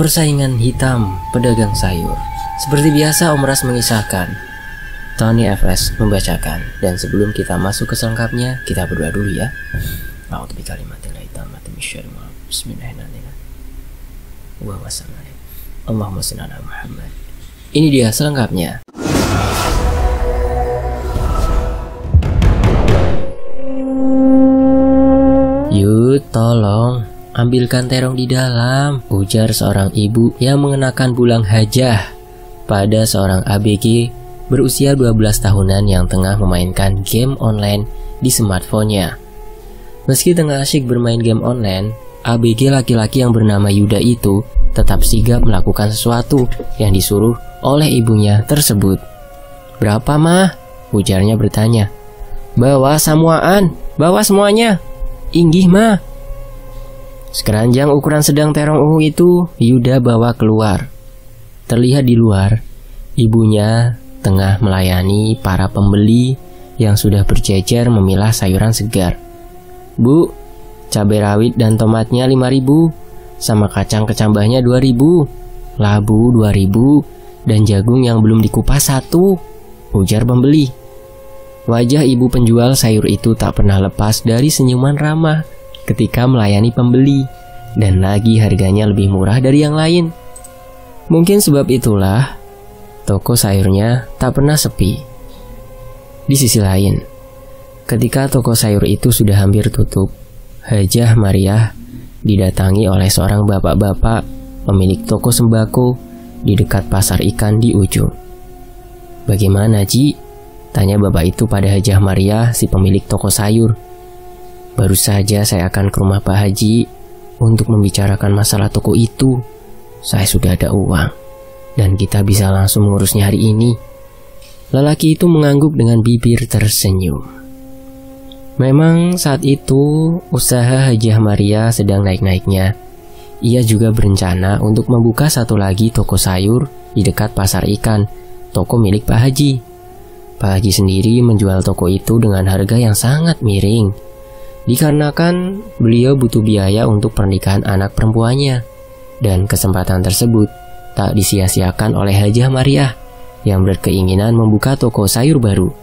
Persaingan hitam pedagang sayur. Seperti biasa Om Ras mengisahkan, Tony Everest membacakan, dan sebelum kita masuk ke selengkapnya, kita berdoa dulu ya. Allahumma shalli ala Muhammad. Ini dia selengkapnya. Yud, tolong ambilkan terong di dalam, ujar seorang ibu yang mengenakan bulang hajah pada seorang ABG berusia 12 tahunan yang tengah memainkan game online di smartphone-nya. Meski tengah asyik bermain game online, ABG laki-laki yang bernama Yuda itu tetap sigap melakukan sesuatu yang disuruh oleh ibunya tersebut. "Berapa, Mah?" ujarnya bertanya. "Bawa samuaan, bawa semuanya." "Inggih, Mah." Sekeranjang ukuran sedang terong ungu itu Yuda bawa keluar. Terlihat di luar, ibunya tengah melayani para pembeli yang sudah berjejer memilah sayuran segar. "Bu, cabai rawit dan tomatnya 5.000, sama kacang kecambahnya 2.000, labu 2.000, dan jagung yang belum dikupas 1, ujar pembeli. Wajah ibu penjual sayur itu tak pernah lepas dari senyuman ramah ketika melayani pembeli, dan lagi harganya lebih murah dari yang lain. Mungkin sebab itulah toko sayurnya tak pernah sepi. Di sisi lain, ketika toko sayur itu sudah hampir tutup, Hajah Mariah didatangi oleh seorang bapak-bapak pemilik toko sembako di dekat pasar ikan di ujung. "Bagaimana, Ji?" tanya bapak itu pada Hajah Mariah, si pemilik toko sayur. "Baru saja saya akan ke rumah Pak Haji untuk membicarakan masalah toko itu. Saya sudah ada uang dan kita bisa langsung mengurusnya hari ini." Lelaki itu mengangguk dengan bibir tersenyum. Memang saat itu usaha Hajah Mariah sedang naik-naiknya. Ia juga berencana untuk membuka satu lagi toko sayur di dekat pasar ikan, toko milik Pak Haji. Pak Haji sendiri menjual toko itu dengan harga yang sangat miring, dikarenakan beliau butuh biaya untuk pernikahan anak perempuannya, dan kesempatan tersebut tak disia-siakan oleh Hajah Mariah yang berkeinginan membuka toko sayur baru.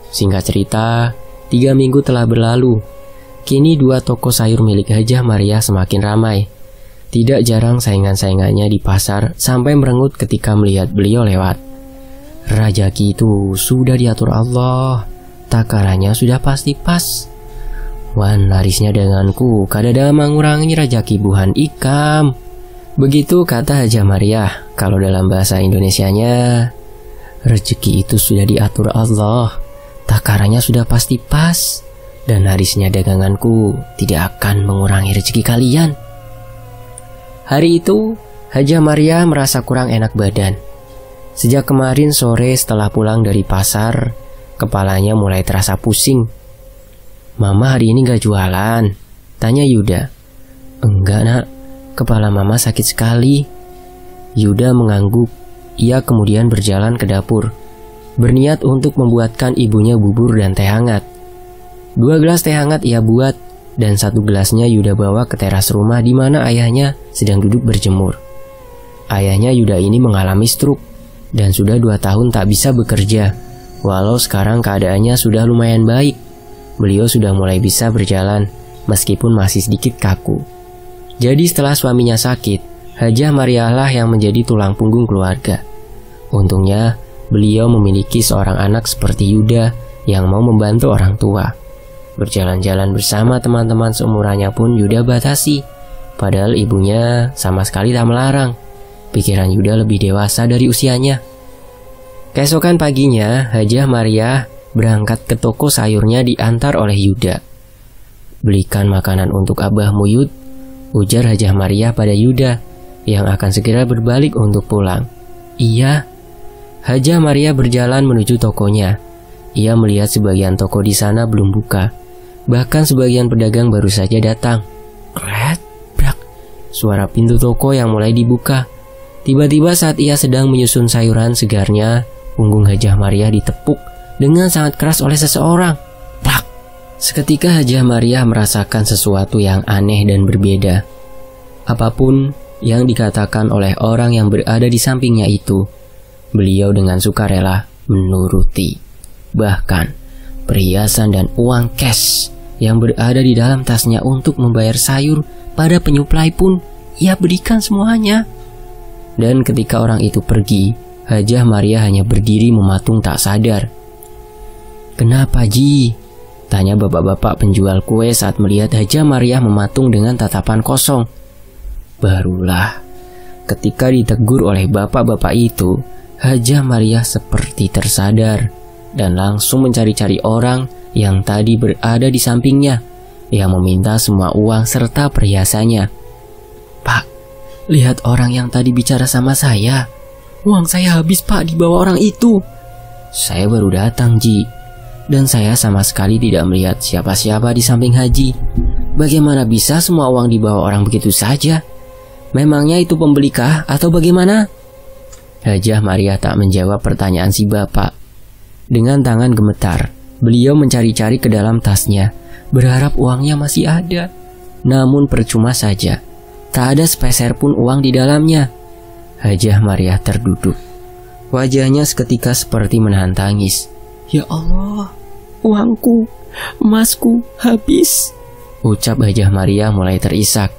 Singkat cerita, 3 minggu telah berlalu. Kini 2 toko sayur milik Hajah Mariah semakin ramai. Tidak jarang saingan-saingannya di pasar sampai merengut ketika melihat beliau lewat. Rajaki itu sudah diatur Allah, takarannya sudah pasti pas. "Wan larisnya denganku, kadada mengurangi rajaki buhan ikam." Begitu kata Hajah Mariah. Kalau dalam bahasa Indonesianya, rezeki itu sudah diatur Allah, takarannya sudah pasti pas, dan larisnya daganganku tidak akan mengurangi rezeki kalian. Hari itu, Hajah Mariah merasa kurang enak badan. Sejak kemarin sore setelah pulang dari pasar, kepalanya mulai terasa pusing. "Mama hari ini gak jualan?" tanya Yuda. "Enggak, Nak. Kepala Mama sakit sekali." Yuda mengangguk. Ia kemudian berjalan ke dapur, berniat untuk membuatkan ibunya bubur dan teh hangat. 2 gelas teh hangat ia buat, dan 1 gelasnya Yuda bawa ke teras rumah di mana ayahnya sedang duduk berjemur. Ayahnya Yuda ini mengalami stroke dan sudah 2 tahun tak bisa bekerja. Walau sekarang keadaannya sudah lumayan baik, beliau sudah mulai bisa berjalan meskipun masih sedikit kaku. Jadi setelah suaminya sakit, Hajah Mariah lah yang menjadi tulang punggung keluarga. Untungnya beliau memiliki seorang anak seperti Yuda yang mau membantu orang tua. Berjalan-jalan bersama teman-teman seumurannya pun Yuda batasi, padahal ibunya sama sekali tak melarang. Pikiran Yuda lebih dewasa dari usianya. Keesokan paginya, Hajah Mariah berangkat ke toko sayurnya diantar oleh Yuda. "Belikan makanan untuk Abah Muyud," ujar Hajah Mariah pada Yuda yang akan segera berbalik untuk pulang. "Iya." Hajah Mariah berjalan menuju tokonya. Ia melihat sebagian toko di sana belum buka. Bahkan sebagian pedagang baru saja datang. Kret, brak, suara pintu toko yang mulai dibuka. Tiba-tiba saat ia sedang menyusun sayuran segarnya, punggung Hajah Mariah ditepuk dengan sangat keras oleh seseorang. Plak! Seketika Hajah Mariah merasakan sesuatu yang aneh dan berbeda. Apapun yang dikatakan oleh orang yang berada di sampingnya itu, beliau dengan sukarela menuruti. Bahkan perhiasan dan uang cash yang berada di dalam tasnya untuk membayar sayur pada penyuplai pun ia berikan semuanya. Dan ketika orang itu pergi, Hajah Maria hanya berdiri mematung tak sadar. "Kenapa, Ji?" tanya bapak-bapak penjual kue saat melihat Hajah Maria mematung dengan tatapan kosong. Barulah ketika ditegur oleh bapak-bapak itu, Hajah Maria seperti tersadar dan langsung mencari-cari orang yang tadi berada di sampingnya yang meminta semua uang serta perhiasannya. "Pak, lihat orang yang tadi bicara sama saya. Uang saya habis, Pak, dibawa orang itu." "Saya baru datang, Ji, dan saya sama sekali tidak melihat siapa-siapa di samping Haji. Bagaimana bisa semua uang dibawa orang begitu saja? Memangnya itu pembelikah atau bagaimana?" Hajah Maria tak menjawab pertanyaan si bapak. Dengan tangan gemetar, beliau mencari-cari ke dalam tasnya, berharap uangnya masih ada. Namun percuma saja, tak ada sepeser pun uang di dalamnya. Hajah Maria terduduk. Wajahnya seketika seperti menahan tangis. "Ya Allah, uangku, emasku habis," ucap Hajah Maria mulai terisak.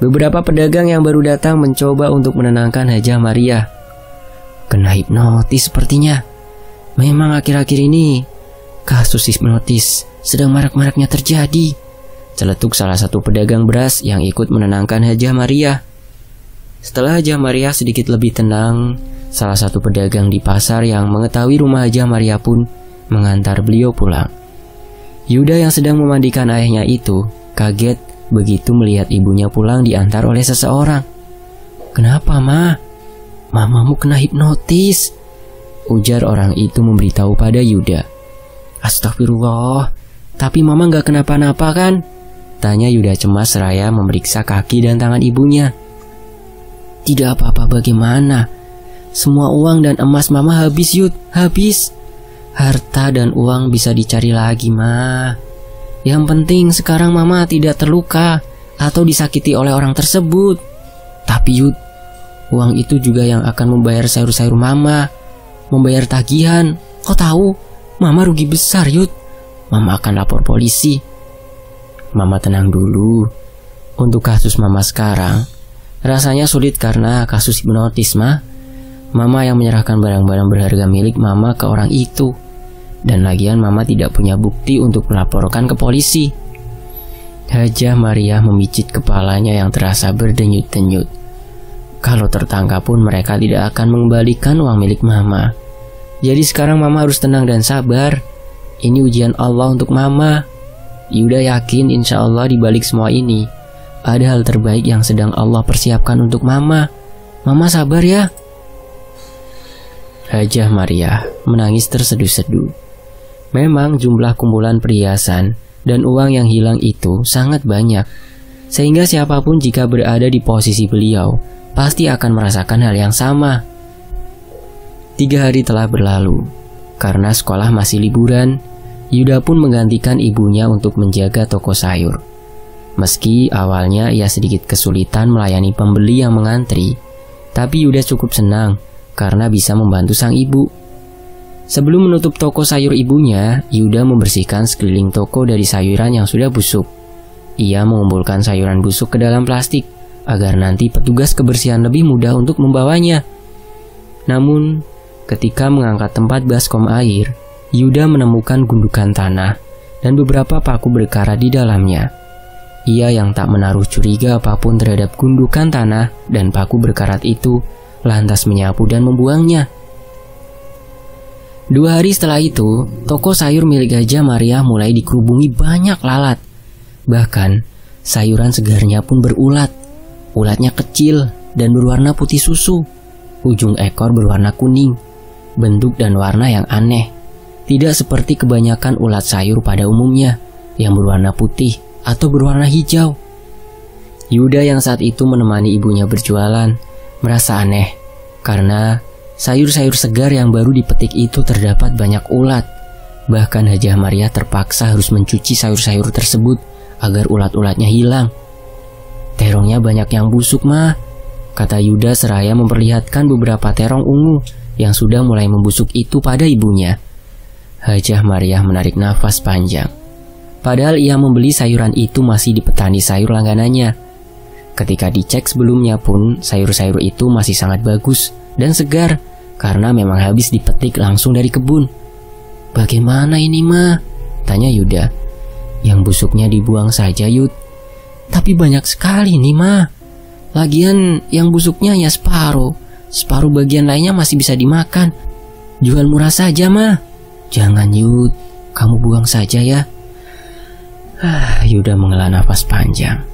Beberapa pedagang yang baru datang mencoba untuk menenangkan Hajah Maria. "Kena hipnotis sepertinya. Memang akhir-akhir ini kasus hipnotis sedang marak-maraknya terjadi," celetuk salah satu pedagang beras yang ikut menenangkan Hajah Maria. Setelah Hajah Maria sedikit lebih tenang, salah satu pedagang di pasar yang mengetahui rumah Hajah Maria pun mengantar beliau pulang. Yuda yang sedang memandikan ayahnya itu kaget begitu melihat ibunya pulang diantar oleh seseorang. "Kenapa, Ma? Mamamu kena hipnotis," ujar orang itu memberitahu pada Yuda. "Astagfirullah, tapi Mama gak kenapa-napa kan?" tanya Yuda cemas seraya memeriksa kaki dan tangan ibunya. "Tidak apa-apa, bagaimana? Semua uang dan emas Mama habis, Yud, habis. Harta dan uang bisa dicari lagi, Ma. Yang penting sekarang Mama tidak terluka atau disakiti oleh orang tersebut. Tapi Yud, uang itu juga yang akan membayar sayur-sayur Mama, membayar tagihan. Kau tahu, Mama rugi besar, Yud. Mama akan lapor polisi." "Mama tenang dulu. Untuk kasus Mama sekarang, rasanya sulit karena kasus hipnotis, Ma. Mama yang menyerahkan barang-barang berharga milik Mama ke orang itu. Dan lagian Mama tidak punya bukti untuk melaporkan ke polisi." Hajah Maria memicit kepalanya yang terasa berdenyut-denyut. Kalau tertangkap pun mereka tidak akan mengembalikan uang milik Mama. Jadi sekarang Mama harus tenang dan sabar. Ini ujian Allah untuk Mama. Yuda yakin insya Allah di balik semua ini ada hal terbaik yang sedang Allah persiapkan untuk Mama. Mama sabar ya." Hajah Maria menangis terseduh-seduh. Memang jumlah kumpulan perhiasan dan uang yang hilang itu sangat banyak, sehingga siapapun jika berada di posisi beliau pasti akan merasakan hal yang sama. 3 hari telah berlalu. Karena sekolah masih liburan, Yuda pun menggantikan ibunya untuk menjaga toko sayur. Meski awalnya ia sedikit kesulitan melayani pembeli yang mengantri, tapi Yuda cukup senang karena bisa membantu sang ibu. Sebelum menutup toko sayur ibunya, Yuda membersihkan sekeliling toko dari sayuran yang sudah busuk. Ia mengumpulkan sayuran busuk ke dalam plastik agar nanti petugas kebersihan lebih mudah untuk membawanya. Namun, ketika mengangkat tempat baskom air, Yuda menemukan gundukan tanah dan beberapa paku berkarat di dalamnya. Ia yang tak menaruh curiga apapun terhadap gundukan tanah dan paku berkarat itu, lantas menyapu dan membuangnya. 2 hari setelah itu, toko sayur milik Hajah Maria mulai dikerubungi banyak lalat. Bahkan, sayuran segarnya pun berulat. Ulatnya kecil dan berwarna putih susu. Ujung ekor berwarna kuning. Bentuk dan warna yang aneh. Tidak seperti kebanyakan ulat sayur pada umumnya, yang berwarna putih atau berwarna hijau. Yuda yang saat itu menemani ibunya berjualan, merasa aneh karena sayur-sayur segar yang baru dipetik itu terdapat banyak ulat. Bahkan Hajah Maria terpaksa harus mencuci sayur-sayur tersebut agar ulat-ulatnya hilang. "Terongnya banyak yang busuk, Ma. kata Yuda seraya memperlihatkan beberapa terong ungu yang sudah mulai membusuk itu pada ibunya. Hajah Mariah menarik nafas panjang. Padahal ia membeli sayuran itu masih di petani sayur langganannya. Ketika dicek sebelumnya pun, sayur-sayur itu masih sangat bagus dan segar karena memang habis dipetik langsung dari kebun. "Bagaimana ini, Ma?" tanya Yuda. "Yang busuknya dibuang saja, Yud." "Tapi banyak sekali nih, Ma. Lagian yang busuknya ya separuh bagian lainnya masih bisa dimakan. Jual murah saja, Ma." "Jangan, Yud, kamu buang saja ya." Yuda menghela nafas panjang.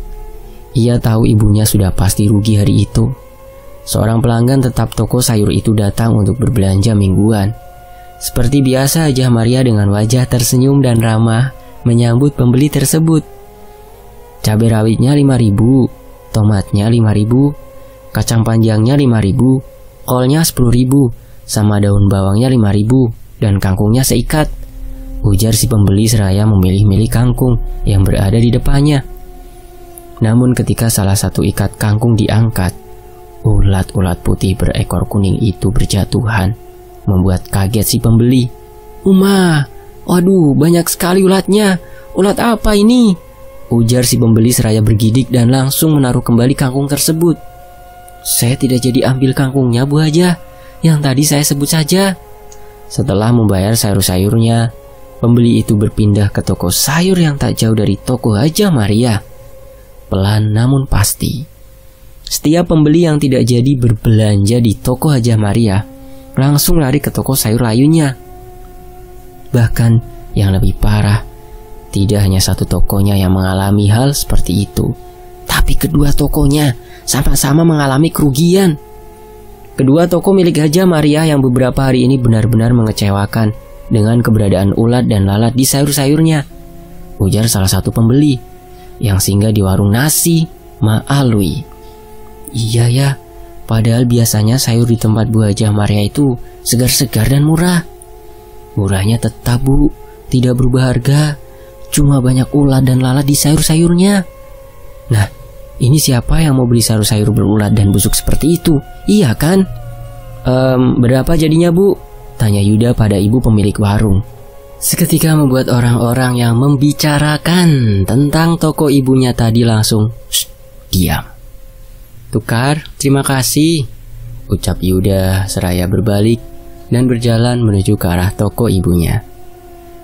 Ia tahu ibunya sudah pasti rugi hari itu. Seorang pelanggan tetap toko sayur itu datang untuk berbelanja mingguan. Seperti biasa, Hajah Mariah dengan wajah tersenyum dan ramah menyambut pembeli tersebut. Cabai rawitnya 5.000, tomatnya 5.000, kacang panjangnya 5.000, kolnya 10.000, sama daun bawangnya 5.000, dan kangkungnya seikat, ujar si pembeli seraya memilih-milih kangkung yang berada di depannya. Namun ketika salah satu ikat kangkung diangkat, ulat-ulat putih berekor kuning itu berjatuhan, membuat kaget si pembeli. "Uma, waduh, banyak sekali ulatnya. Ulat apa ini?" ujar si pembeli seraya bergidik dan langsung menaruh kembali kangkung tersebut. "Saya tidak jadi ambil kangkungnya, Bu Hajah. Yang tadi saya sebut saja." Setelah membayar sayur-sayurnya, pembeli itu berpindah ke toko sayur yang tak jauh dari toko Hajah Mariah. Pelan namun pasti, setiap pembeli yang tidak jadi berbelanja di toko Hajah Mariah langsung lari ke toko sayur lainnya. Bahkan yang lebih parah, tidak hanya satu tokonya yang mengalami hal seperti itu, tapi kedua tokonya sama-sama mengalami kerugian. Kedua toko milik Hajah Mariah yang beberapa hari ini benar-benar mengecewakan dengan keberadaan ulat dan lalat di sayur-sayurnya, ujar salah satu pembeli yang singgah di warung nasi Ma Alwi. "Iya ya, padahal biasanya sayur di tempat Bu Hajah Mariah itu segar-segar dan murah." "Murahnya tetap, Bu, tidak berubah harga. Cuma banyak ulat dan lalat di sayur-sayurnya." "Nah, ini siapa yang mau beli sayur-sayur berulat dan busuk seperti itu? Iya kan?" Berapa jadinya, Bu?" tanya Yuda pada ibu pemilik warung. Seketika membuat orang-orang yang membicarakan tentang toko ibunya tadi langsung diam. "Tukar, terima kasih," ucap Yuda seraya berbalik dan berjalan menuju ke arah toko ibunya.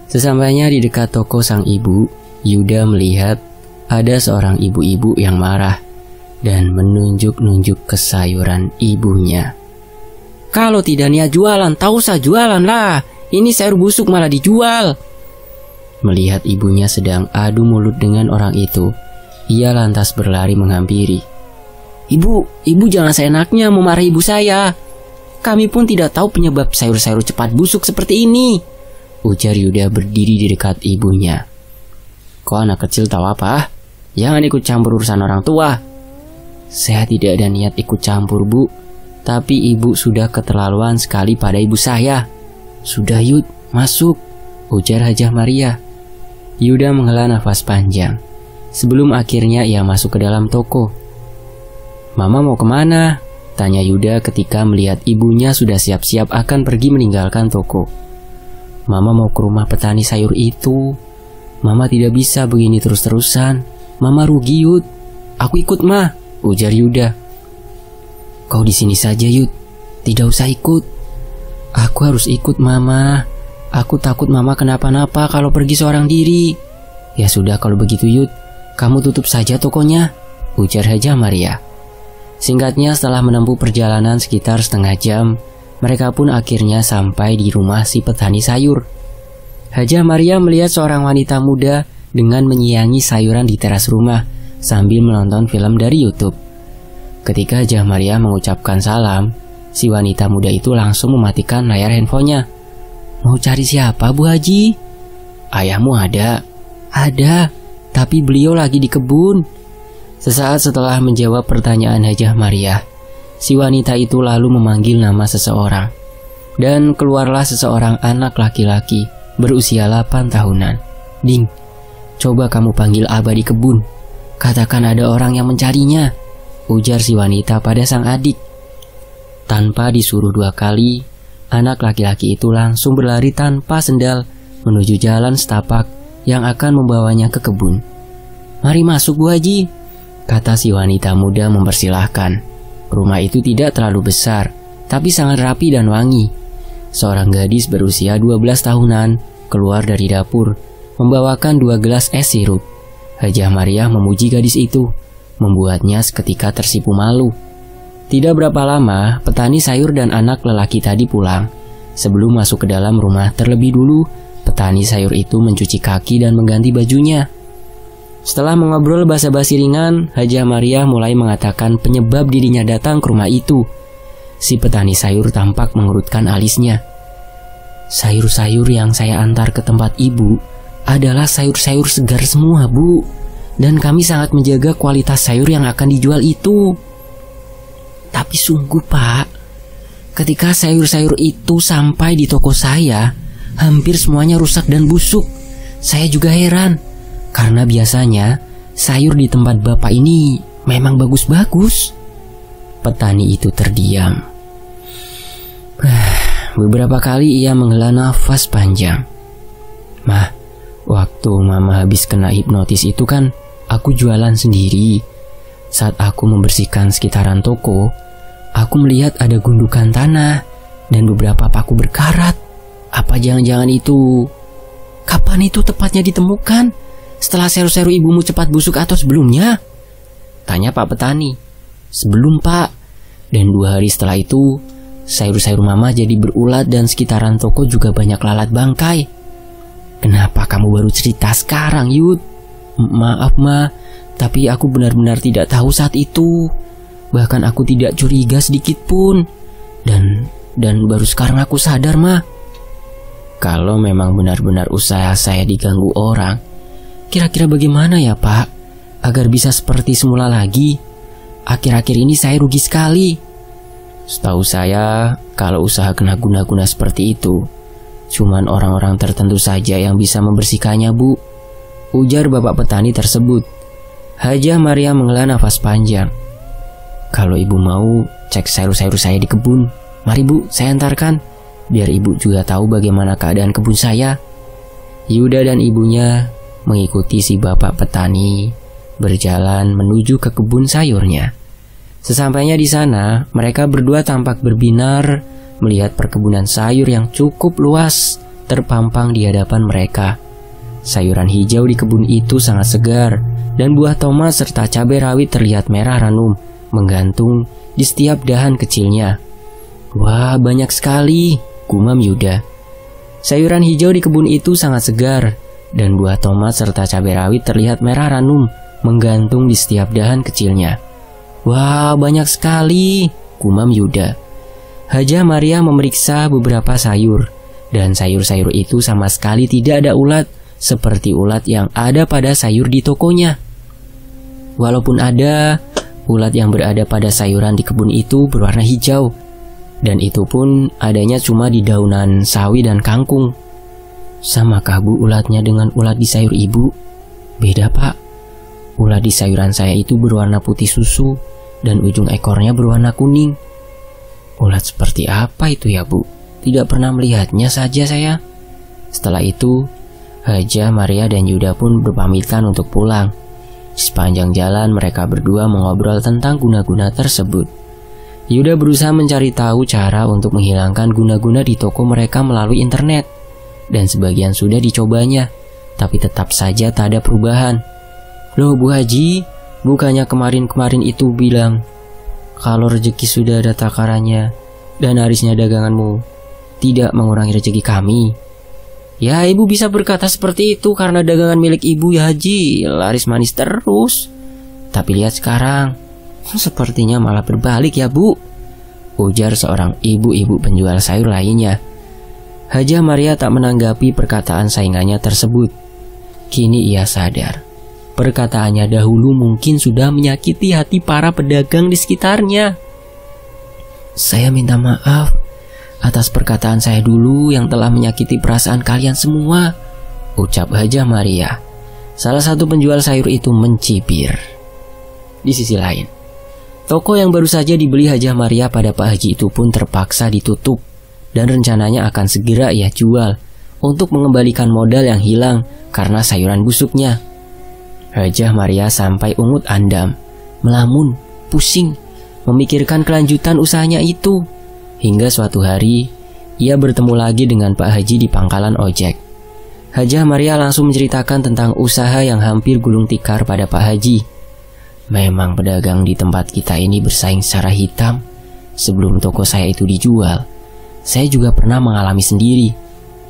Sesampainya di dekat toko sang ibu, Yuda melihat ada seorang ibu-ibu yang marah dan menunjuk-nunjuk ke sayuran ibunya. "Kalau tidak niat jualan, tak usah jualan lah. Ini sayur busuk malah dijual." Melihat ibunya sedang adu mulut dengan orang itu, ia lantas berlari menghampiri. Ibu jangan seenaknya memarahi ibu saya. Kami pun tidak tahu penyebab sayur-sayur cepat busuk seperti ini," ujar Yuda berdiri di dekat ibunya. "Kok anak kecil tahu apa? Jangan ikut campur urusan orang tua." "Saya tidak ada niat ikut campur, Bu. Tapi ibu sudah keterlaluan sekali pada ibu saya." "Sudah, Yud, masuk," ujar Hajah Mariah. Yuda menghela nafas panjang sebelum akhirnya ia masuk ke dalam toko. "Mama mau kemana?" tanya Yuda ketika melihat ibunya sudah siap-siap akan pergi meninggalkan toko. "Mama mau ke rumah petani sayur itu. Mama tidak bisa begini terus-terusan. Mama rugi, Yud." "Aku ikut, Ma," ujar Yuda. "Kau di sini saja, Yud. Tidak usah ikut." "Aku harus ikut, Mama. Aku takut Mama kenapa-napa kalau pergi seorang diri." "Ya sudah kalau begitu, Yud. Kamu tutup saja tokonya," ujar Hajah Mariah. Singkatnya, setelah menempuh perjalanan sekitar setengah jam, mereka pun akhirnya sampai di rumah si petani sayur. Hajah Mariah melihat seorang wanita muda dengan menyiangi sayuran di teras rumah sambil menonton film dari YouTube. Ketika Hajah Mariah mengucapkan salam, si wanita muda itu langsung mematikan layar handphonenya. "Mau cari siapa, Bu Haji?" "Ayahmu ada." "Ada, tapi beliau lagi di kebun." Sesaat setelah menjawab pertanyaan Hajah Mariah, si wanita itu lalu memanggil nama seseorang. Dan keluarlah seseorang anak laki-laki berusia 8 tahunan. "Ding, coba kamu panggil Abah di kebun. Katakan ada orang yang mencarinya," ujar si wanita pada sang adik. Tanpa disuruh 2 kali, anak laki-laki itu langsung berlari tanpa sendal menuju jalan setapak yang akan membawanya ke kebun. "Mari masuk, Bu Haji," kata si wanita muda mempersilahkan. Rumah itu tidak terlalu besar, tapi sangat rapi dan wangi. Seorang gadis berusia 12 tahunan keluar dari dapur, membawakan 2 gelas es sirup. Hajah Mariah memuji gadis itu, membuatnya seketika tersipu malu. Tidak berapa lama, petani sayur dan anak lelaki tadi pulang. Sebelum masuk ke dalam rumah terlebih dulu, petani sayur itu mencuci kaki dan mengganti bajunya. Setelah mengobrol basa-basi ringan, Hajah Mariah mulai mengatakan penyebab dirinya datang ke rumah itu. Si petani sayur tampak mengerutkan alisnya. "Sayur-sayur yang saya antar ke tempat ibu adalah sayur-sayur segar semua, Bu. Dan kami sangat menjaga kualitas sayur yang akan dijual itu. Tapi sungguh, Pak, ketika sayur-sayur itu sampai di toko saya, hampir semuanya rusak dan busuk. Saya juga heran, karena biasanya sayur di tempat Bapak ini memang bagus-bagus." Petani itu terdiam. Beberapa kali ia menghela nafas panjang. "Mah, waktu Mama habis kena hipnotis itu kan aku jualan sendiri. Saat aku membersihkan sekitaran toko, aku melihat ada gundukan tanah dan beberapa paku berkarat. Apa jangan-jangan itu..." "Kapan itu tepatnya ditemukan? Setelah sayur-sayur ibumu cepat busuk atau sebelumnya?" tanya Pak Petani. "Sebelum, Pak. Dan 2 hari setelah itu, sayur-sayur Mama jadi berulat dan sekitaran toko juga banyak lalat bangkai." "Kenapa kamu baru cerita sekarang, Yud?" "Maaf, Ma, tapi aku benar-benar tidak tahu saat itu. Bahkan aku tidak curiga sedikit pun. Dan baru sekarang aku sadar, Ma." "Kalau memang benar-benar usaha saya diganggu orang, kira-kira bagaimana ya, Pak, agar bisa seperti semula lagi? Akhir-akhir ini saya rugi sekali." "Setahu saya, kalau usaha kena guna-guna seperti itu, cuman orang-orang tertentu saja yang bisa membersihkannya, Bu," ujar bapak petani tersebut. Hajah Mariah menghela nafas panjang. "Kalau ibu mau cek sayur-sayur saya di kebun, mari Bu, saya antarkan, biar ibu juga tahu bagaimana keadaan kebun saya." Yuda dan ibunya mengikuti si bapak petani berjalan menuju ke kebun sayurnya. Sesampainya di sana, mereka berdua tampak berbinar melihat perkebunan sayur yang cukup luas terpampang di hadapan mereka. Sayuran hijau di kebun itu sangat segar, dan buah tomat serta cabai rawit terlihat merah ranum menggantung di setiap dahan kecilnya. "Wah, banyak sekali," gumam Yuda. Sayuran hijau di kebun itu sangat segar, dan buah tomat serta cabai rawit terlihat merah ranum menggantung di setiap dahan kecilnya. "Wah, banyak sekali," gumam Yuda. Hajah Mariah memeriksa beberapa sayur, dan sayur-sayur itu sama sekali tidak ada ulat seperti ulat yang ada pada sayur di tokonya. Walaupun ada, ulat yang berada pada sayuran di kebun itu berwarna hijau, dan itu pun adanya cuma di daunan sawi dan kangkung. "Samakah, Bu, ulatnya dengan ulat di sayur ibu?" "Beda, Pak. Ulat di sayuran saya itu berwarna putih susu, dan ujung ekornya berwarna kuning." "Ulat seperti apa itu ya, Bu? Tidak pernah melihatnya saja saya." Setelah itu, Hajah Mariah dan Yuda pun berpamitan untuk pulang. Sepanjang jalan mereka berdua mengobrol tentang guna-guna tersebut. Yuda berusaha mencari tahu cara untuk menghilangkan guna-guna di toko mereka melalui internet, dan sebagian sudah dicobanya, tapi tetap saja tak ada perubahan. "Loh, Bu Haji, bukannya kemarin-kemarin itu bilang kalau rezeki sudah ada takarannya dan larisnya daganganmu tidak mengurangi rezeki kami?" "Ya, ibu bisa berkata seperti itu karena dagangan milik ibu ya Haji, laris manis terus. Tapi lihat sekarang, sepertinya malah berbalik ya, Bu," ujar seorang ibu-ibu penjual sayur lainnya. Hajah Mariah tak menanggapi perkataan saingannya tersebut. Kini ia sadar, perkataannya dahulu mungkin sudah menyakiti hati para pedagang di sekitarnya. "Saya minta maaf atas perkataan saya dulu yang telah menyakiti perasaan kalian semua," ucap Hajah Mariah. Salah satu penjual sayur itu mencibir. Di sisi lain, Toko yang baru saja dibeli Hajah Maria pada Pak Haji itu pun terpaksa ditutup dan rencananya akan segera ia jual untuk mengembalikan modal yang hilang karena sayuran busuknya. Hajah Maria sampai ungut andam, melamun, pusing, memikirkan kelanjutan usahanya itu. Hingga suatu hari, ia bertemu lagi dengan Pak Haji di pangkalan ojek. Hajah Maria langsung menceritakan tentang usaha yang hampir gulung tikar pada Pak Haji. Memang pedagang di tempat kita ini bersaing secara hitam. Sebelum toko saya itu dijual, saya juga pernah mengalami sendiri.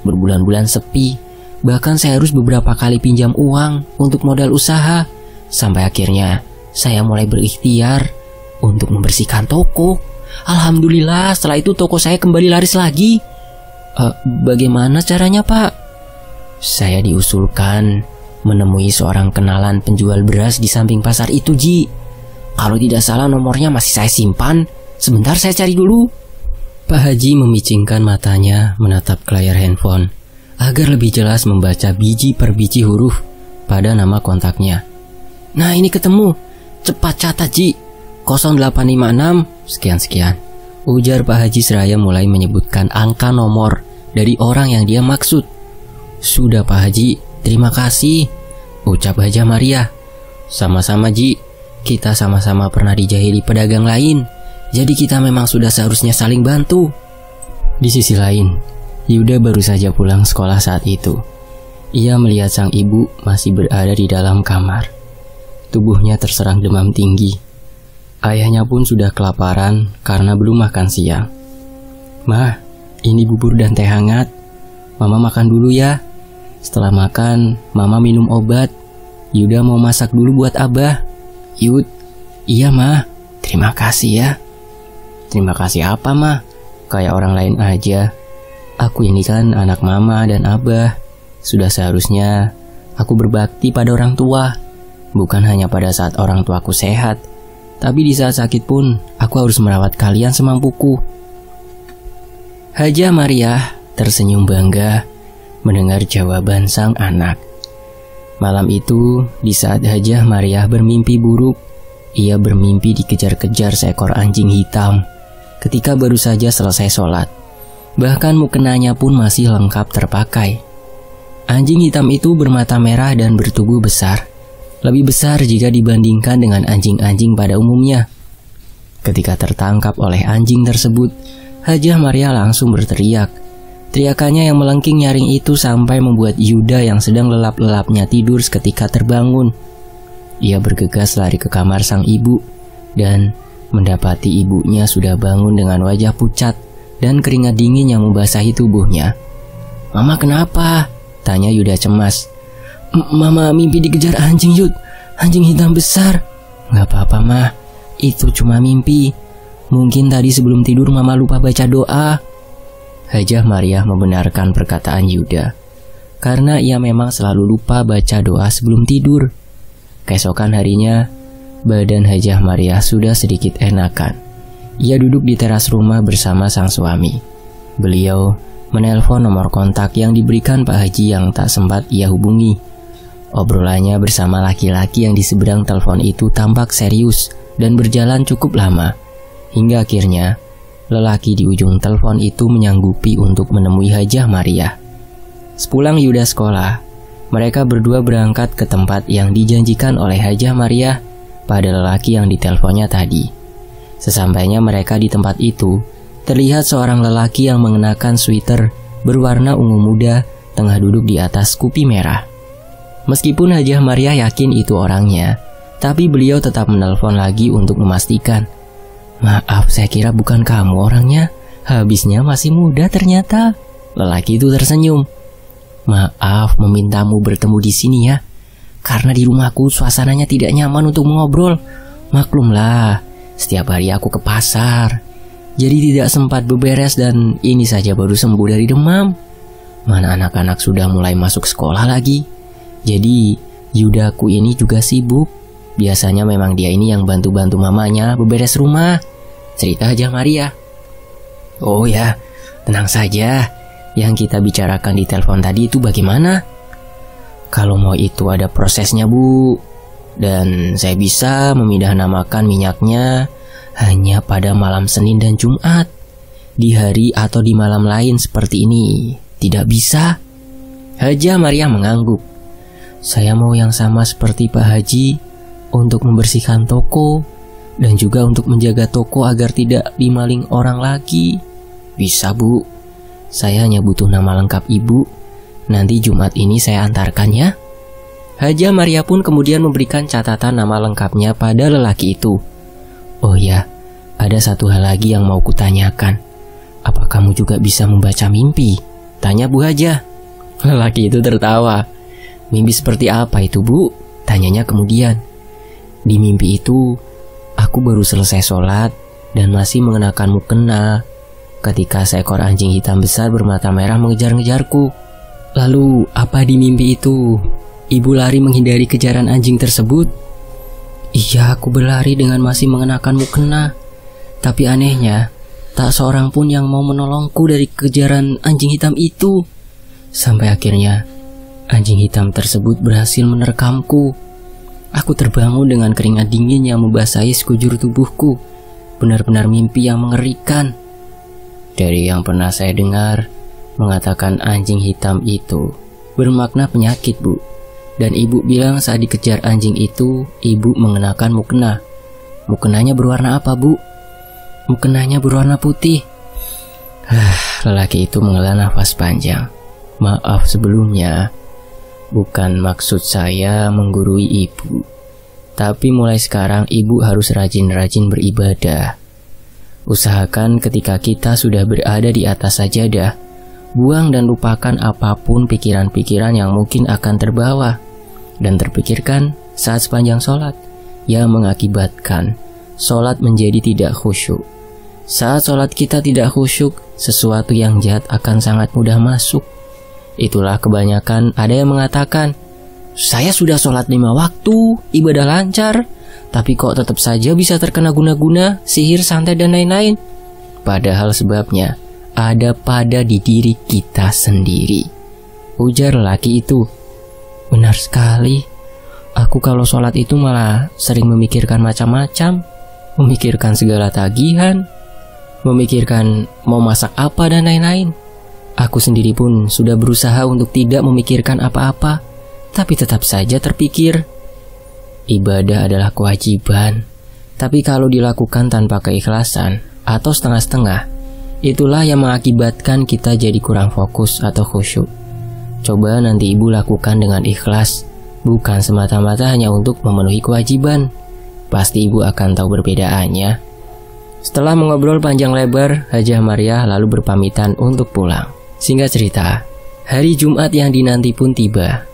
Berbulan-bulan sepi, bahkan saya harus beberapa kali pinjam uang untuk modal usaha. Sampai akhirnya saya mulai berikhtiar untuk membersihkan toko. Alhamdulillah setelah itu toko saya kembali laris lagi. Bagaimana caranya, Pak? Saya diusulkan menemui seorang kenalan penjual beras di samping pasar itu, Ji. Kalau tidak salah nomornya masih saya simpan. Sebentar saya cari dulu. Pak Haji memicingkan matanya menatap ke layar handphone agar lebih jelas membaca biji per biji huruf pada nama kontaknya. Nah, ini ketemu. Cepat catat, Ji. 0856 sekian-sekian. Ujar Pak Haji seraya mulai menyebutkan angka nomor dari orang yang dia maksud. Sudah, Pak Haji, terima kasih, ucap Hajah Maria. Sama-sama, Ji. Kita sama-sama pernah dijahili pedagang lain, jadi kita memang sudah seharusnya saling bantu. Di sisi lain, Yuda baru saja pulang sekolah saat itu. Ia melihat sang ibu masih berada di dalam kamar. Tubuhnya terserang demam tinggi. Ayahnya pun sudah kelaparan karena belum makan siang. "Ma, ini bubur dan teh hangat. Mama makan dulu ya. Setelah makan, Mama minum obat. Yuda mau masak dulu buat Abah." "Yud, iya Ma, terima kasih ya." "Terima kasih apa, Ma? Kayak orang lain aja. Aku ini kan anak Mama dan Abah. Sudah seharusnya aku berbakti pada orang tua. Bukan hanya pada saat orang tuaku sehat, tapi di saat sakit pun aku harus merawat kalian semampuku." Hajah Maria tersenyum bangga mendengar jawaban sang anak. Malam itu, di saat Hajah Maria bermimpi buruk, ia bermimpi dikejar-kejar seekor anjing hitam ketika baru saja selesai sholat. Bahkan mukenanya pun masih lengkap terpakai. Anjing hitam itu bermata merah dan bertubuh besar. Lebih besar jika dibandingkan dengan anjing-anjing pada umumnya. Ketika tertangkap oleh anjing tersebut, Hajah Maria langsung berteriak. Teriakannya yang melengking nyaring itu sampai membuat Yuda yang sedang lelap-lelapnya tidur seketika terbangun. Ia bergegas lari ke kamar sang ibu dan mendapati ibunya sudah bangun dengan wajah pucat dan keringat dingin yang membasahi tubuhnya. "Mama kenapa?" tanya Yuda cemas. "Mama mimpi dikejar anjing, Yud. Anjing hitam besar." "Gak apa-apa, Ma. Itu cuma mimpi. Mungkin tadi sebelum tidur Mama lupa baca doa." Hajah Maria membenarkan perkataan Yuda, karena ia memang selalu lupa baca doa sebelum tidur. Keesokan harinya, badan Hajah Maria sudah sedikit enakan. Ia duduk di teras rumah bersama sang suami. Beliau menelpon nomor kontak yang diberikan Pak Haji yang tak sempat ia hubungi. Obrolannya bersama laki-laki yang di seberang telepon itu tampak serius dan berjalan cukup lama, hingga akhirnya lelaki di ujung telepon itu menyanggupi untuk menemui Hajah Maria. Sepulang Yuda sekolah, mereka berdua berangkat ke tempat yang dijanjikan oleh Hajah Maria pada lelaki yang diteleponnya tadi. Sesampainya mereka di tempat itu, terlihat seorang lelaki yang mengenakan sweater berwarna ungu muda tengah duduk di atas kupi merah. Meskipun Hajah Maria yakin itu orangnya, tapi beliau tetap menelpon lagi untuk memastikan. "Maaf, saya kira bukan kamu orangnya. Habisnya masih muda ternyata." Lelaki itu tersenyum. "Maaf memintamu bertemu di sini ya. Karena di rumahku suasananya tidak nyaman untuk mengobrol. Maklumlah, setiap hari aku ke pasar. Jadi tidak sempat beberes dan ini saja baru sembuh dari demam. Mana anak-anak sudah mulai masuk sekolah lagi. Jadi Yudaku ini juga sibuk. Biasanya memang dia ini yang bantu-bantu mamanya beberes rumah," cerita Hajah Maria. "Oh ya, tenang saja. Yang kita bicarakan di telepon tadi itu bagaimana?" "Kalau mau itu ada prosesnya, Bu. Dan saya bisa memindah namakan minyaknya hanya pada malam Senin dan Jumat. Di hari atau di malam lain seperti ini tidak bisa. Hajah Maria mengangguk. Saya mau yang sama seperti Pak Haji, untuk membersihkan toko dan juga untuk menjaga toko agar tidak dimaling orang lagi. Bisa Bu, saya hanya butuh nama lengkap Ibu. Nanti Jumat ini saya antarkan ya. Hajah Maria pun kemudian memberikan catatan nama lengkapnya pada lelaki itu. Oh ya, ada satu hal lagi yang mau kutanyakan. Apa kamu juga bisa membaca mimpi? Tanya Bu Hajah. Lelaki itu tertawa. Mimpi seperti apa itu Bu? Tanyanya kemudian. Di mimpi itu, aku baru selesai sholat dan masih mengenakan mukena ketika seekor anjing hitam besar bermata merah mengejar-ngejarku. Lalu apa di mimpi itu? Ibu lari menghindari kejaran anjing tersebut? Iya, aku berlari dengan masih mengenakan mukena. Tapi anehnya, tak seorang pun yang mau menolongku dari kejaran anjing hitam itu. Sampai akhirnya, anjing hitam tersebut berhasil menerkamku. Aku terbangun dengan keringat dingin yang membasahi sekujur tubuhku. Benar-benar mimpi yang mengerikan. Dari yang pernah saya dengar, mengatakan anjing hitam itu bermakna penyakit, Bu. Dan ibu bilang saat dikejar anjing itu, ibu mengenakan mukena. Mukenanya berwarna apa, Bu? Mukenanya berwarna putih. Lelaki itu menghela nafas panjang. Maaf sebelumnya, bukan maksud saya menggurui ibu. Tapi mulai sekarang ibu harus rajin-rajin beribadah. Usahakan ketika kita sudah berada di atas sajadah, buang dan lupakan apapun pikiran-pikiran yang mungkin akan terbawa dan terpikirkan saat sepanjang sholat, yang mengakibatkan sholat menjadi tidak khusyuk. Saat sholat kita tidak khusyuk, sesuatu yang jahat akan sangat mudah masuk. Itulah kebanyakan ada yang mengatakan, saya sudah sholat 5 waktu, ibadah lancar, tapi kok tetap saja bisa terkena guna-guna, sihir, santet, dan lain-lain. Padahal sebabnya ada pada di diri kita sendiri. Ujar lelaki itu. Benar sekali. Aku kalau sholat itu malah sering memikirkan macam-macam. Memikirkan segala tagihan, memikirkan mau masak apa dan lain-lain. Aku sendiri pun sudah berusaha untuk tidak memikirkan apa-apa, tapi tetap saja terpikir. Ibadah adalah kewajiban, tapi kalau dilakukan tanpa keikhlasan atau setengah-setengah, itulah yang mengakibatkan kita jadi kurang fokus atau khusyuk. Coba nanti ibu lakukan dengan ikhlas, bukan semata-mata hanya untuk memenuhi kewajiban. Pasti ibu akan tahu perbedaannya. Setelah mengobrol panjang lebar, Hajah Maria lalu berpamitan untuk pulang. Singkat cerita, hari Jumat yang dinanti pun tiba.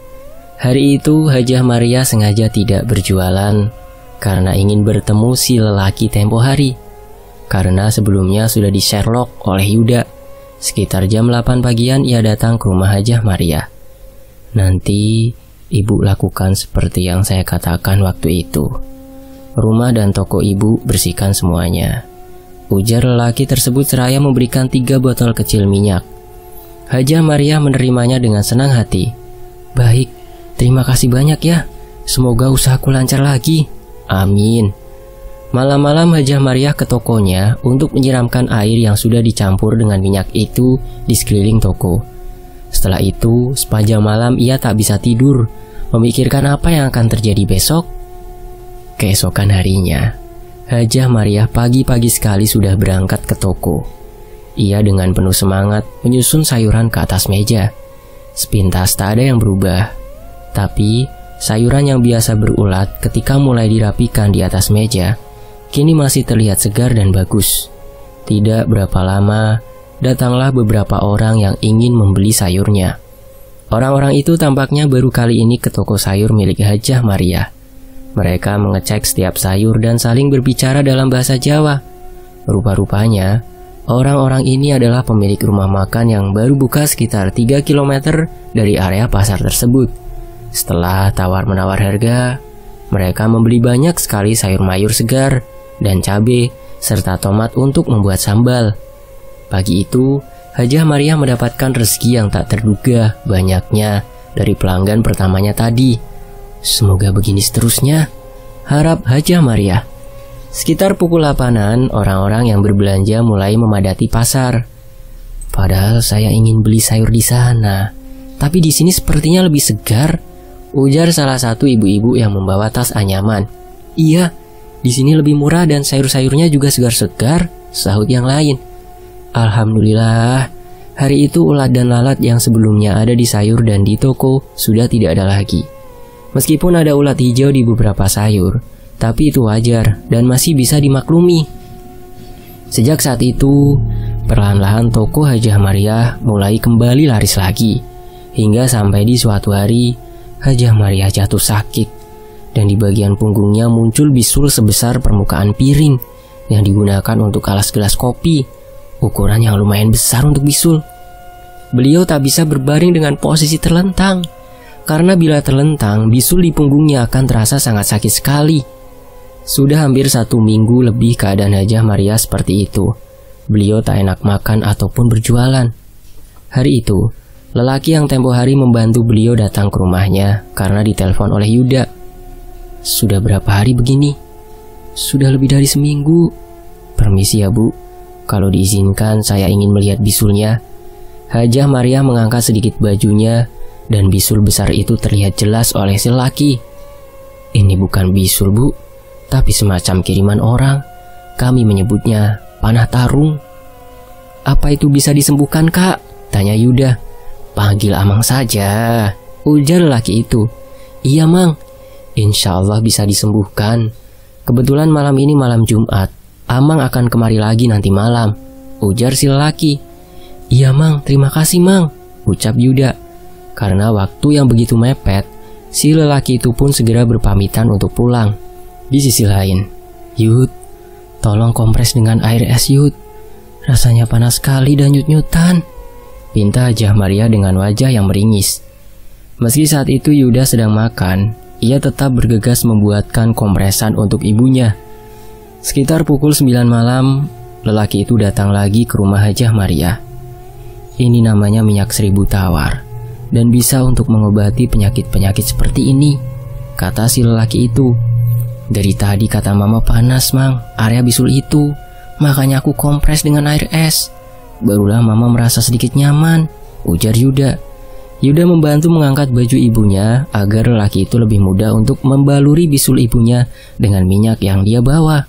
Hari itu Hajah Maria sengaja tidak berjualan karena ingin bertemu si lelaki tempo hari. Karena sebelumnya sudah di Sherlock oleh Yuda. Sekitar jam 8 pagian ia datang ke rumah Hajah Maria. Nanti ibu lakukan seperti yang saya katakan waktu itu. Rumah dan toko ibu bersihkan semuanya, ujar lelaki tersebut seraya memberikan 3 botol kecil minyak. Hajah Maria menerimanya dengan senang hati. Baik, terima kasih banyak ya. Semoga usahaku lancar lagi. Amin. Malam-malam Hajah Maria ke tokonya untuk menyiramkan air yang sudah dicampur dengan minyak itu di sekeliling toko. Setelah itu, sepanjang malam ia tak bisa tidur, memikirkan apa yang akan terjadi besok. Keesokan harinya, Hajah Maria pagi-pagi sekali sudah berangkat ke toko. Ia dengan penuh semangat menyusun sayuran ke atas meja. Sepintas tak ada yang berubah. Tapi, sayuran yang biasa berulat ketika mulai dirapikan di atas meja, kini masih terlihat segar dan bagus. Tidak berapa lama, datanglah beberapa orang yang ingin membeli sayurnya. Orang-orang itu tampaknya baru kali ini ke toko sayur milik Hajah Maria. Mereka mengecek setiap sayur dan saling berbicara dalam bahasa Jawa. Rupa-rupanya, orang-orang ini adalah pemilik rumah makan yang baru buka sekitar 3 km dari area pasar tersebut. Setelah tawar-menawar harga, mereka membeli banyak sekali sayur mayur segar dan cabai serta tomat untuk membuat sambal. Pagi itu, Hajah Maria mendapatkan rezeki yang tak terduga banyaknya dari pelanggan pertamanya tadi. Semoga begini seterusnya, harap Hajah Maria. Sekitar pukul 8-an, orang-orang yang berbelanja mulai memadati pasar. Padahal saya ingin beli sayur di sana, tapi di sini sepertinya lebih segar, ujar salah satu ibu-ibu yang membawa tas anyaman. Iya, di sini lebih murah dan sayur-sayurnya juga segar-segar, sahut yang lain. Alhamdulillah, hari itu ulat dan lalat yang sebelumnya ada di sayur dan di toko sudah tidak ada lagi. Meskipun ada ulat hijau di beberapa sayur, tapi itu wajar dan masih bisa dimaklumi. Sejak saat itu, perlahan-lahan toko Hajah Mariah mulai kembali laris lagi. Hingga sampai di suatu hari, Hajah Mariah jatuh sakit. Dan di bagian punggungnya muncul bisul sebesar permukaan piring yang digunakan untuk alas gelas kopi. Ukuran yang lumayan besar untuk bisul. Beliau tak bisa berbaring dengan posisi terlentang. Karena bila terlentang, bisul di punggungnya akan terasa sangat sakit sekali. Sudah hampir 1 minggu lebih keadaan Hajah Mariah seperti itu. Beliau tak enak makan ataupun berjualan. Hari itu, lelaki yang tempo hari membantu beliau datang ke rumahnya karena ditelepon oleh Yuda. Sudah berapa hari begini? Sudah lebih dari seminggu. Permisi ya bu, kalau diizinkan saya ingin melihat bisulnya. Hajah Mariah mengangkat sedikit bajunya dan bisul besar itu terlihat jelas oleh si lelaki. Ini bukan bisul bu, tapi semacam kiriman orang. Kami menyebutnya panah tarung. Apa itu bisa disembuhkan kak? Tanya Yuda. Panggil Amang saja, ujar lelaki itu. Iya mang, insya Allah bisa disembuhkan. Kebetulan malam ini malam Jumat. Amang akan kemari lagi nanti malam, ujar si lelaki. Iya mang, terima kasih mang, ucap Yuda. Karena waktu yang begitu mepet, si lelaki itu pun segera berpamitan untuk pulang. Di sisi lain, Yud, tolong kompres dengan air es Yud. Rasanya panas sekali dan nyut-nyutan, pinta Hajah Mariah dengan wajah yang meringis. Meski saat itu Yuda sedang makan, ia tetap bergegas membuatkan kompresan untuk ibunya. Sekitar pukul 9 malam, lelaki itu datang lagi ke rumah Hajah Mariah. Ini namanya minyak 1000 tawar, dan bisa untuk mengobati penyakit-penyakit seperti ini, kata si lelaki itu. Dari tadi kata mama panas mang, area bisul itu, makanya aku kompres dengan air es. Barulah mama merasa sedikit nyaman, ujar Yuda. Yuda membantu mengangkat baju ibunya agar lelaki itu lebih mudah untuk membaluri bisul ibunya dengan minyak yang dia bawa.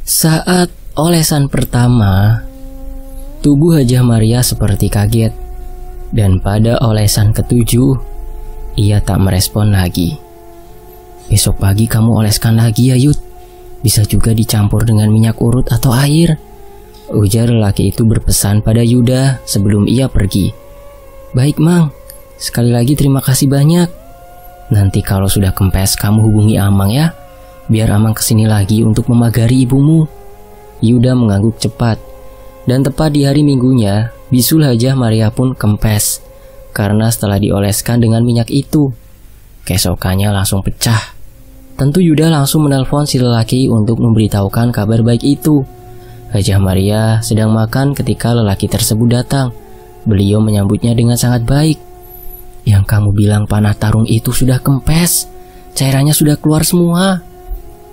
Saat olesan pertama, tubuh Hajah Mariah seperti kaget. Dan pada olesan ke-7, ia tak merespon lagi. Besok pagi kamu oleskan lagi ya Yud. Bisa juga dicampur dengan minyak urut atau air, ujar lelaki itu berpesan pada Yuda sebelum ia pergi. Baik mang, sekali lagi terima kasih banyak. Nanti kalau sudah kempes kamu hubungi Amang ya, biar Amang kesini lagi untuk memagari ibumu. Yuda mengangguk cepat. Dan tepat di hari Minggunya, bisul Hajah Mariah pun kempes. Karena setelah dioleskan dengan minyak itu, keesokannya langsung pecah. Tentu Yuda langsung menelpon si lelaki untuk memberitahukan kabar baik itu. Hajah Mariah sedang makan ketika lelaki tersebut datang. Beliau menyambutnya dengan sangat baik. Yang kamu bilang panah tarung itu sudah kempes, cairannya sudah keluar semua,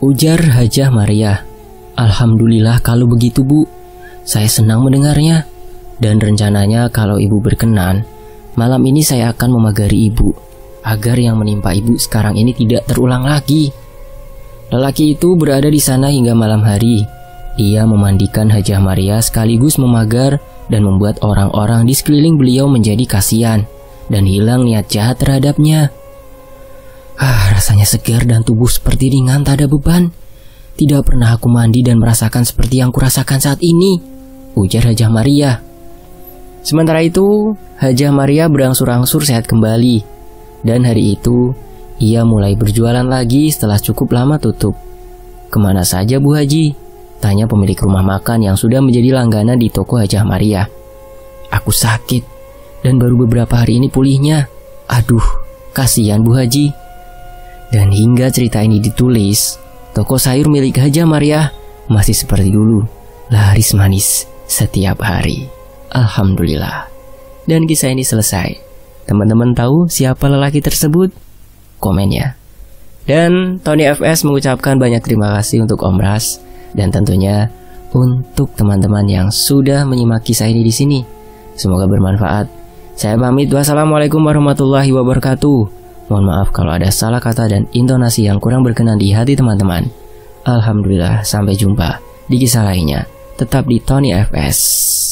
ujar Hajah Mariah. Alhamdulillah kalau begitu bu, saya senang mendengarnya. Dan rencananya kalau ibu berkenan, malam ini saya akan memagari ibu, agar yang menimpa ibu sekarang ini tidak terulang lagi. Lelaki itu berada di sana hingga malam hari. Ia memandikan Hajah Mariah sekaligus memagar dan membuat orang-orang di sekeliling beliau menjadi kasihan dan hilang niat jahat terhadapnya. Rasanya segar dan tubuh seperti ringan tak ada beban. Tidak pernah aku mandi dan merasakan seperti yang kurasakan saat ini, ujar Hajah Mariah. Sementara itu, Hajah Mariah berangsur-angsur sehat kembali. Dan hari itu, ia mulai berjualan lagi setelah cukup lama tutup. Kemana saja Bu Haji? Tanya pemilik rumah makan yang sudah menjadi langganan di toko Hajah Mariah. Aku sakit, dan baru beberapa hari ini pulihnya. Aduh, kasihan Bu Haji. Dan hingga cerita ini ditulis, toko sayur milik Hajah Mariah masih seperti dulu, laris manis setiap hari. Alhamdulillah. Dan kisah ini selesai. Teman-teman tahu siapa lelaki tersebut? Komen ya. Dan Tony FS mengucapkan banyak terima kasih untuk Om Ras Dan tentunya untuk teman-teman yang sudah menyimak kisah ini di sini, semoga bermanfaat. Saya pamit, wassalamualaikum warahmatullahi wabarakatuh. Mohon maaf kalau ada salah kata dan intonasi yang kurang berkenan di hati teman-teman. Alhamdulillah, sampai jumpa di kisah lainnya. Tetap di Tony FS.